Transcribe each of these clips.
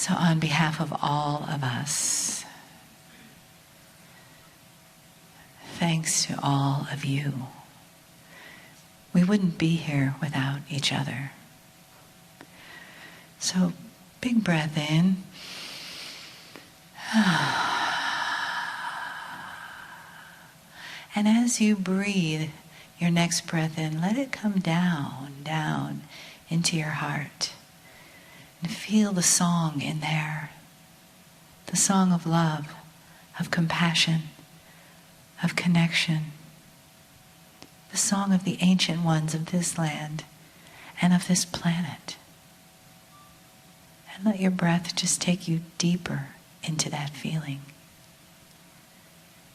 So on behalf of all of us, thanks to all of you. We wouldn't be here without each other. So big breath in. And as you breathe your next breath in, let it come down into your heart. And feel the song in there. The song of love, of compassion, of connection. The song of the ancient ones of this land and of this planet. And let your breath just take you deeper into that feeling.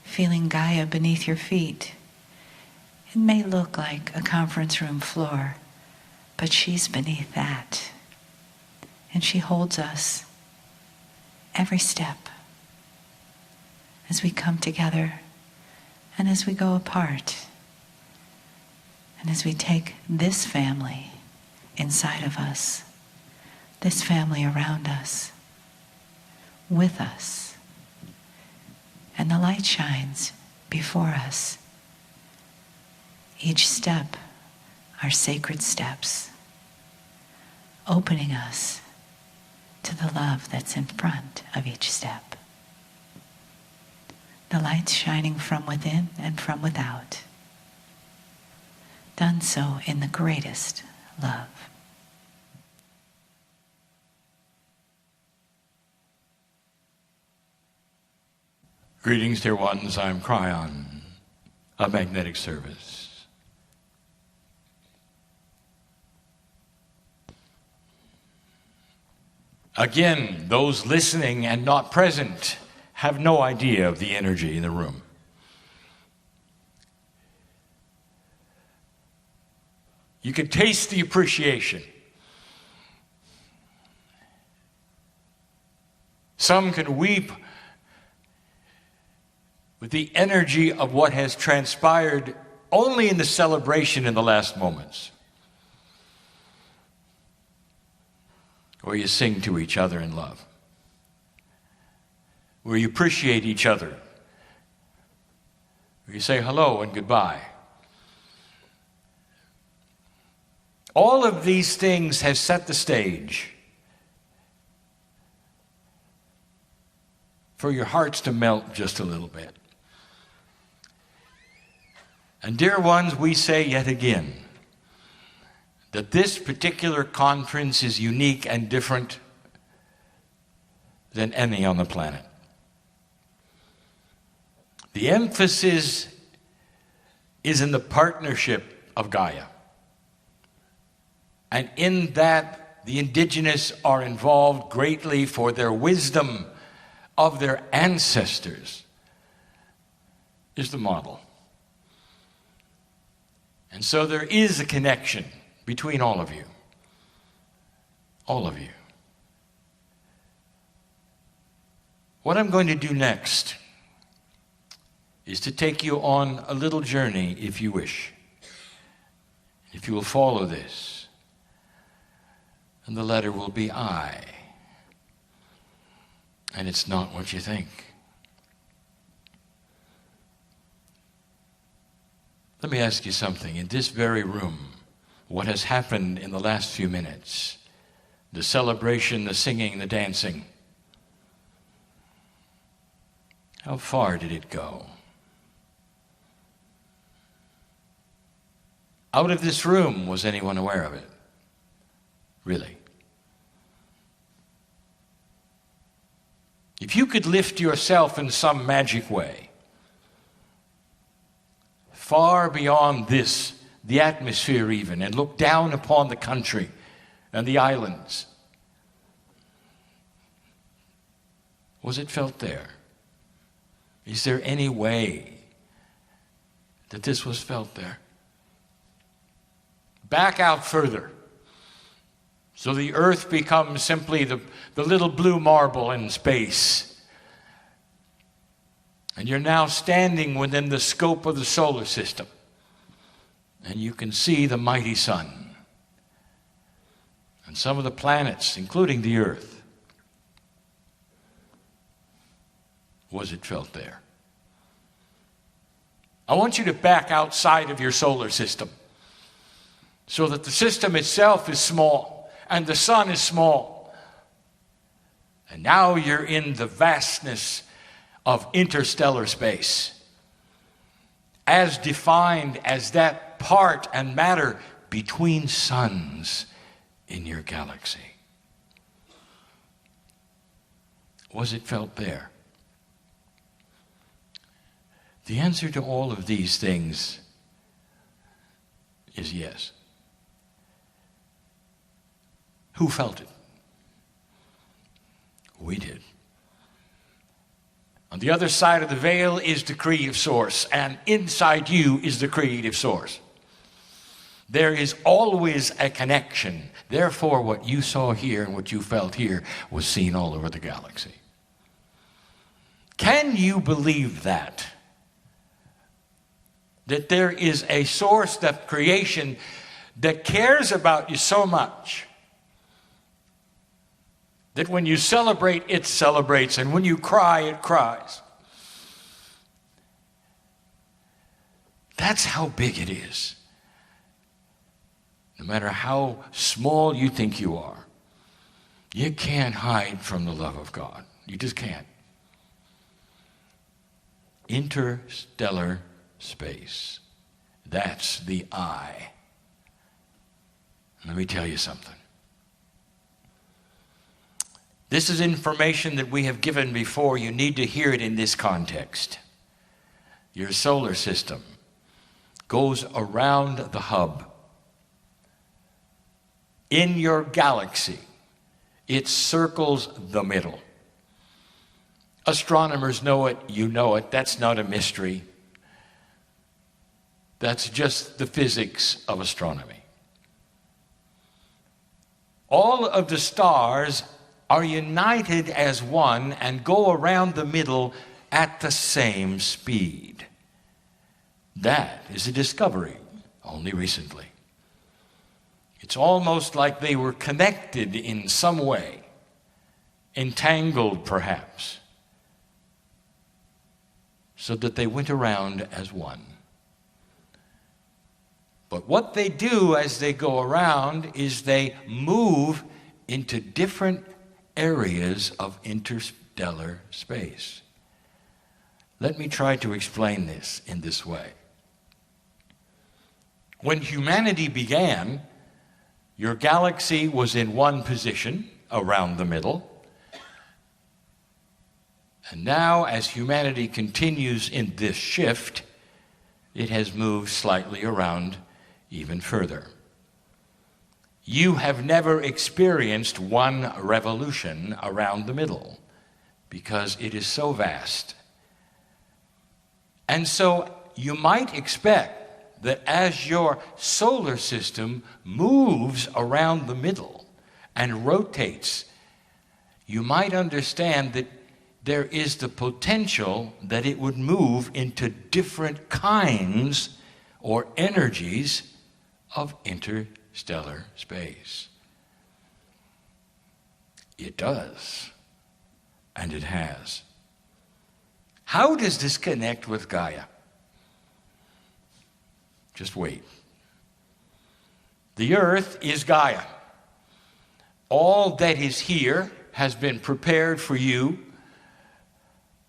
Feeling Gaia beneath your feet. It may look like a conference room floor, but she's beneath that. And she holds us every step as we come together and as we go apart. And as we take this family inside of us, this family around us, with us, and the light shines before us. Each step are sacred steps, opening us to the love that's in front of each step. The light's shining from within and from without. Done so in the greatest love. Greetings, dear ones. I'm Kryon, a magnetic service. Again, those listening and not present have no idea of the energy in the room. You can taste the appreciation. Some can weep with the energy of what has transpired only in the celebration in the last moments, where you sing to each other in love, where you appreciate each other, where you say hello and goodbye. All of these things have set the stage for your hearts to melt just a little bit. And dear ones, we say yet again that this particular conference is unique and different than any on the planet. The emphasis is in the partnership of Gaia. And in that, the indigenous are involved greatly for their wisdom of their ancestors is the model. And so there is a connection between all of you. All of you. What I'm going to do next is to take you on a little journey, if you wish. If you will follow this. And the letter will be I. And it's not what you think. Let me ask you something. In this very room, what has happened in the last few minutes, the celebration, the singing, the dancing, how far did it go? Out of this room, was anyone aware of it? Really? If you could lift yourself in some magic way, far beyond this, the atmosphere even, and look down upon the country and the islands, was it felt there? Is there any way that this was felt there? Back out further. So the earth becomes simply the little blue marble in space. And you're now standing within the scope of the solar system. And you can see the mighty sun. And some of the planets, including the earth. was it felt there? I want you to back outside of your solar system so that the system itself is small and the sun is small. And now you're in the vastness of interstellar space, as defined as that part and matter between suns in your galaxy. Was it felt there? The answer to all of these things is yes. Who felt it? We did. On the other side of the veil is the creative source, and inside you is the creative source. There is always a connection. Therefore, what you saw here and what you felt here was seen all over the galaxy. Can you believe that? That there is a source of creation that cares about you so much that when you celebrate, it celebrates, and when you cry, it cries. That's how big it is. No matter how small you think you are, you can't hide from the love of God. You just can't. Interstellar space. That's the I. Let me tell you something. This is information that we have given before. You need to hear it in this context. Your solar system goes around the hub. In your galaxy, it circles the middle. Astronomers know it, you know it. That's not a mystery. That's just the physics of astronomy. All of the stars are united as one and go around the middle at the same speed. That is a discovery only recently. It's almost like they were connected in some way, entangled perhaps, so that they went around as one. But what they do as they go around is they move into different areas of interstellar space. Let me try to explain this in this way. When humanity began, your galaxy was in one position around the middle. And now, as humanity continues in this shift, it has moved slightly around even further. You have never experienced one revolution around the middle because it is so vast. And so you might expect that as your solar system moves around the middle and rotates, you might understand that there is the potential that it would move into different kinds or energies of interstellar space. It does, and it has. How does this connect with Gaia? Just wait. The earth is Gaia. All that is here has been prepared for you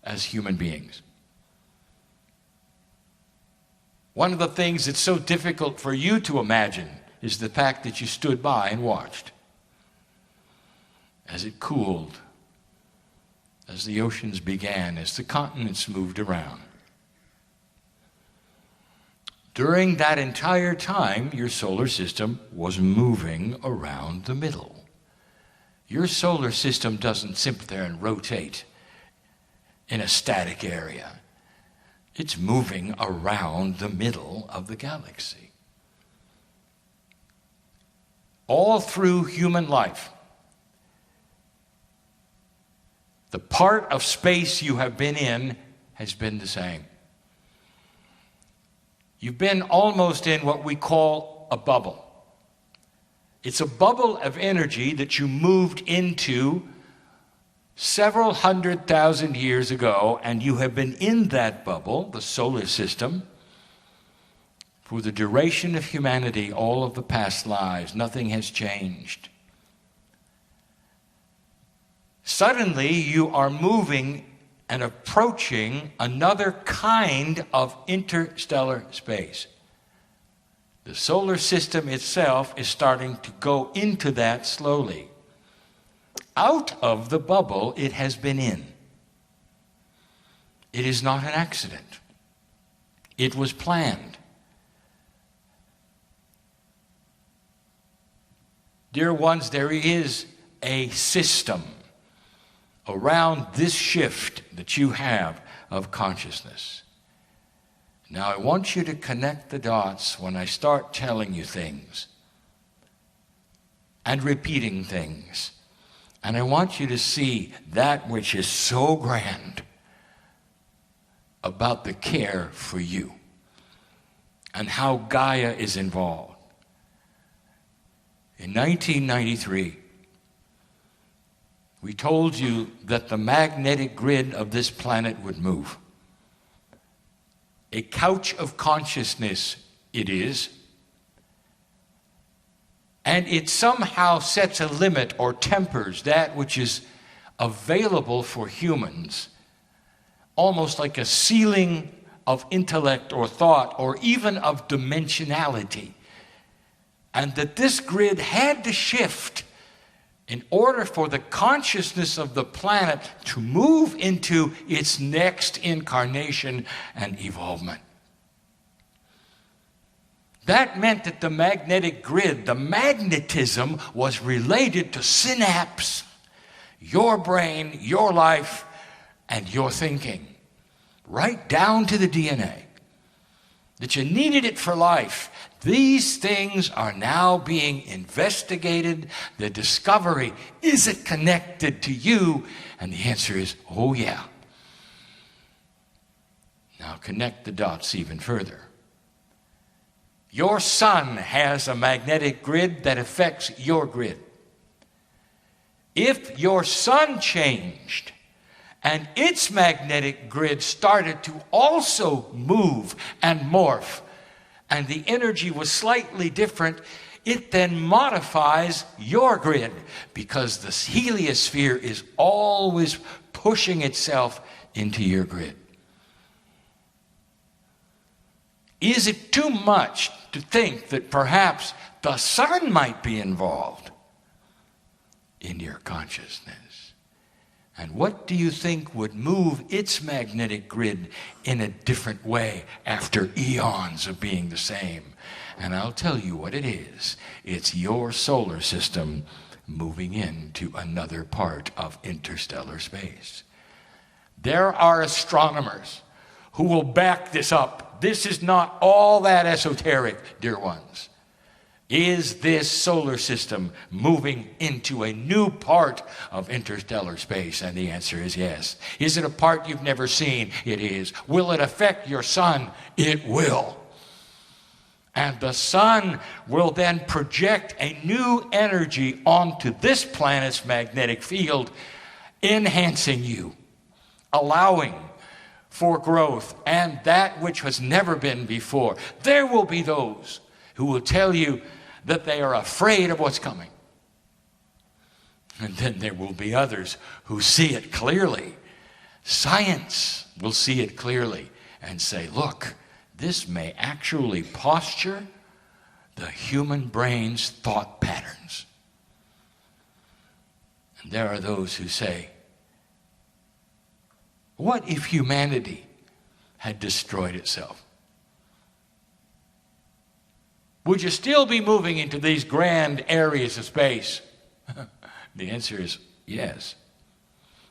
as human beings. One of the things that's so difficult for you to imagine is the fact that you stood by and watched as it cooled, as the oceans began, as the continents moved around. During that entire time, your solar system was moving around the middle. Your solar system doesn't sit there and rotate in a static area. It's moving around the middle of the galaxy. All through human life, the part of space you have been in has been the same. You've been almost in what we call a bubble. It's a bubble of energy that you moved into several 100,000 years ago, and you have been in that bubble, the solar system, for the duration of humanity, all of the past lives. Nothing has changed. Suddenly, you are moving and approaching another kind of interstellar space. The solar system itself is starting to go into that slowly. Out of the bubble it has been in. It is not an accident. It was planned. Dear ones, there is a system around this shift that you have of consciousness. Now I want you to connect the dots when I start telling you things and repeating things. And I want you to see that which is so grand about the care for you and how Gaia is involved. In 1993, we told you that the magnetic grid of this planet would move. A couch of consciousness it is. And it somehow sets a limit or tempers that which is available for humans, almost like a ceiling of intellect or thought or even of dimensionality. And that this grid had to shift in order for the consciousness of the planet to move into its next incarnation and evolvement. That meant that the magnetic grid, the magnetism, was related to synapse, your brain, your life, and your thinking, right down to the DNA. That you needed it for life. These things are now being investigated. The discovery, is it connected to you? And the answer is, oh yeah. Now connect the dots even further. Your sun has a magnetic grid that affects your grid. If your sun changed and its magnetic grid started to also move and morph, and the energy was slightly different, it then modifies your grid because the heliosphere is always pushing itself into your grid. Is it too much to think that perhaps the sun might be involved in your consciousness? And what do you think would move its magnetic grid in a different way after eons of being the same? And I'll tell you what it is. It's your solar system moving into another part of interstellar space. There are astronomers who will back this up. This is not all that esoteric, dear ones. Is this solar system moving into a new part of interstellar space? And the answer is yes. Is it a part you've never seen? It is. Will it affect your sun? It will. And the sun will then project a new energy onto this planet's magnetic field, enhancing you, allowing for growth and that which has never been before. There will be those who will tell you that they are afraid of what's coming. And then there will be others who see it clearly. Science will see it clearly and say, look, this may actually posture the human brain's thought patterns. And there are those who say, what if humanity had destroyed itself? Would you still be moving into these grand areas of space? The answer is yes.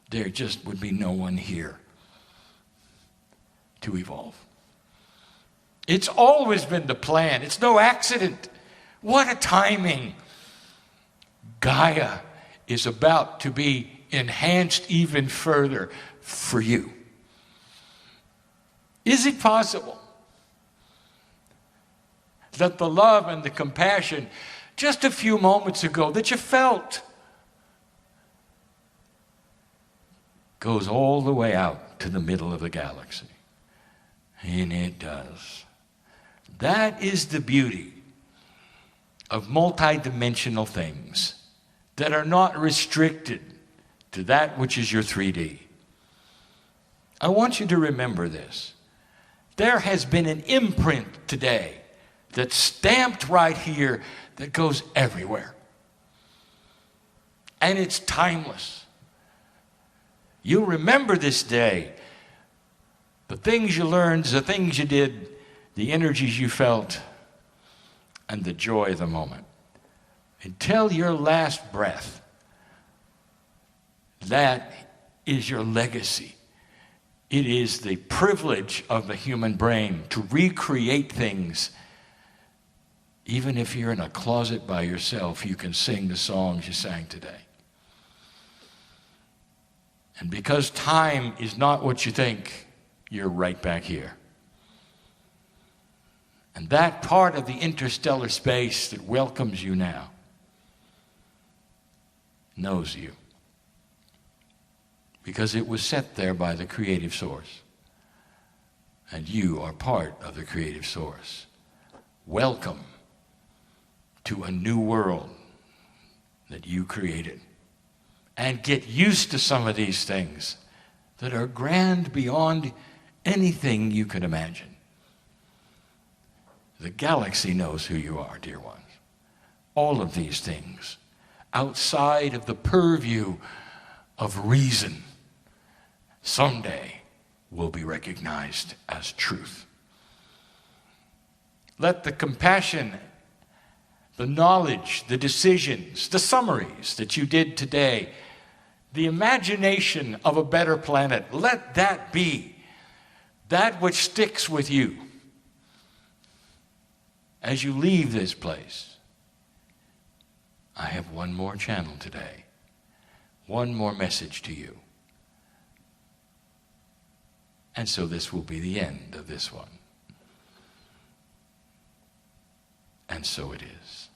There just would be no one here to evolve. It's always been the plan. It's no accident. What a timing. Gaia is about to be enhanced even further for you. Is it possible that the love and the compassion just a few moments ago that you felt goes all the way out to the middle of the galaxy. And it does. That is the beauty of multidimensional things that are not restricted to that which is your 3D. I want you to remember this. There has been an imprint today that's stamped right here that goes everywhere. And it's timeless. You'll remember this day, the things you learned, the things you did, the energies you felt, and the joy of the moment. Until your last breath, that is your legacy. It is the privilege of the human brain to recreate things. Even if you're in a closet by yourself, you can sing the songs you sang today. And because time is not what you think, you're right back here. And that part of the interstellar space that welcomes you now knows you. Because it was set there by the creative source. And you are part of the creative source. Welcome to a new world that you created. And get used to some of these things that are grand beyond anything you can imagine. The galaxy knows who you are, dear ones. All of these things, outside of the purview of reason, someday will be recognized as truth. Let the compassion, the knowledge, the decisions, the summaries that you did today, the imagination of a better planet, let that be that which sticks with you as you leave this place. I have one more channel today, one more message to you. And so this will be the end of this one. And so it is.